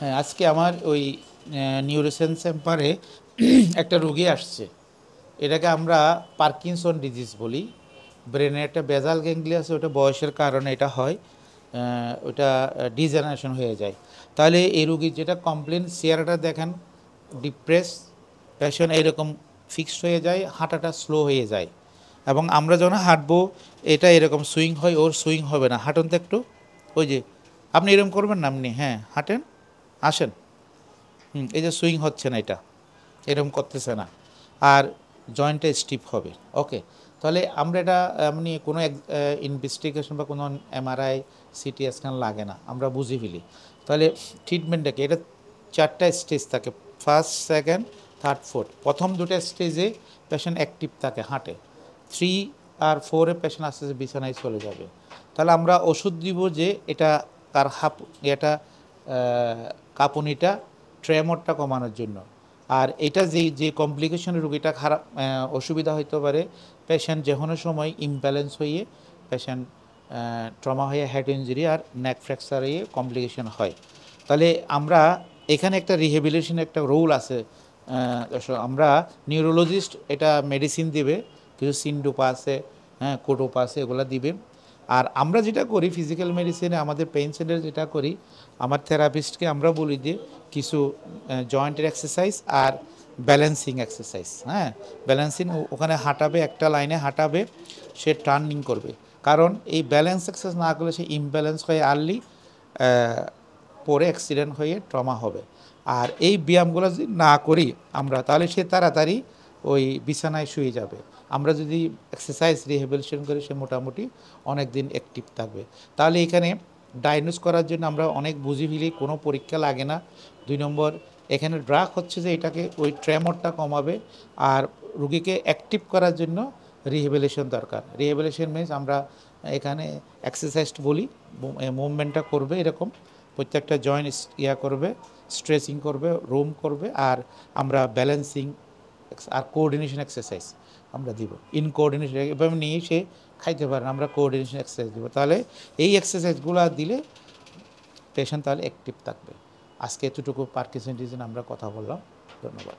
হ্যাঁ, আজকে আমার ওই নিউরোসায়েন্স চেম্বারে একটা রোগী আসছে। এটাকে আমরা পার্কিনসন ডিজিজ বলি। ব্রেনে একটা বেজাল গ্যাংলিয়া আছে, ওটা বয়সের কারণে এটা হয়। ওটা ডিজেনারেশন হয়ে যায়। তাহলে এই রোগীর যেটা কমপ্লেন, চেহারাটা দেখেন ডিপ্রেস, পেশেন্ট এইরকম ফিক্সড হয়ে যায়, হাঁটাটা স্লো হয়ে যায়। এবং আমরা যখন হাঁটবো এটা এরকম সুইং হয়, ওর সুইং হবে না। হাঁটুন তো একটু, ওই যে আপনি এরকম করবেন না, আপনি হ্যাঁ হাঁটেন, আসেন, এই যে সুইং হচ্ছে না, এটা এরকম করতেছে না, আর জয়েন্টটা স্টিফ হবে। ওকে, তাহলে আমরা এটা এমনি কোনো ইনভেস্টিগেশন বা কোনো এমআরআই সিটি স্ক্যান লাগে না, আমরা বুঝে ফেলি। তাহলে ট্রিটমেন্টটাকে, এটা 4টা স্টেজ থাকে, ফার্স্ট, সেকেন্ড, থার্ড, ফোর্থ। প্রথম 2টা স্টেজে পেশেন্ট অ্যাক্টিভ থাকে, হাঁটে। 3 আর 4-এ পেশেন্ট আস্তে আস্তে বিছানায় চলে যাবে। তাহলে আমরা ওষুধ দিব যে এটা তার এটা কাঁপুনিটা, ট্রেমরটা কমানোর জন্য। আর এটা যে কমপ্লিকেশনের রোগীটা খারাপ অসুবিধা হইতে পারে, পেশেন্ট যে কোনো সময় ইমব্যালেন্স হয়ে পেশেন্ট ট্রমা হয়ে হেড ইঞ্জুরি আর নেক ফ্র্যাকচার হয়ে কমপ্লিকেশন হয়। তাহলে আমরা এখানে একটা রিহেবিলিটেশন একটা রোল আছে। আমরা নিউরোলজিস্ট এটা মেডিসিন দিবে, কিছু সিনডোপা আছে, হ্যাঁ কোডোপা আছে, এগুলো দিবে। আর আমরা যেটা করি ফিজিক্যাল মেডিসিনে, আমাদের পেইন সেন্টারে যেটা করি, আমার থেরাপিস্টকে আমরা বলি যে কিছু জয়েন্টের এক্সারসাইজ আর ব্যালেন্সিং এক্সারসাইজ। হ্যাঁ, ব্যালেন্সিং, ওখানে হাঁটাবে, একটা লাইনে হাঁটাবে, সে টার্নিং করবে। কারণ এই ব্যালেন্স এক্সারসাইজ না করলে সে ইমব্যালেন্স হয়ে আর্লি পরে অ্যাক্সিডেন্ট হয়ে ট্রমা হবে। আর এই ব্যায়ামগুলো যদি না করি আমরা, তাহলে সে তাড়াতাড়ি ওই বিছানায় শুয়ে যাবে। আমরা যদি এক্সারসাইজ রিহ্যাবিলিটেশন করি, সে মোটামুটি অনেক দিন অ্যাক্টিভ থাকবে। তাহলে এখানে ডায়াগনোস করার জন্য আমরা অনেক বুঝি ফেলি, কোনো পরীক্ষা লাগে না। 2 নম্বর, এখানে ড্রাগ হচ্ছে যে এটাকে ওই ট্রেমরটা কমাবে, আর রুগীকে অ্যাক্টিভ করার জন্য রিহ্যাবিলিটেশন দরকার। রিহ্যাবিলিটেশন মিনস আমরা এখানে এক্সারসাইজ বলি, মুভমেন্টটা করবে এরকম, প্রত্যেকটা জয়েন্ট করবে, স্ট্রেচিং করবে, রোম করবে, আর আমরা ব্যালেন্সিং আর কোঅর্ডিনেশন এক্সারসাইজ আমরা দিব। ইন কোঅর্ডিনেশন এভাবে নিয়ে সে খাইতে পারেন, আমরা কোঅর্ডিনেশন এক্সারসাইজ দিব। তাহলে এই এক্সারসাইজগুলো দিলে পেশেন্ট তাহলে অ্যাক্টিভ থাকবে। আজকে এতটুকু পার্কিনসন ডিজিজ আমরা কথা বললাম। ধন্যবাদ।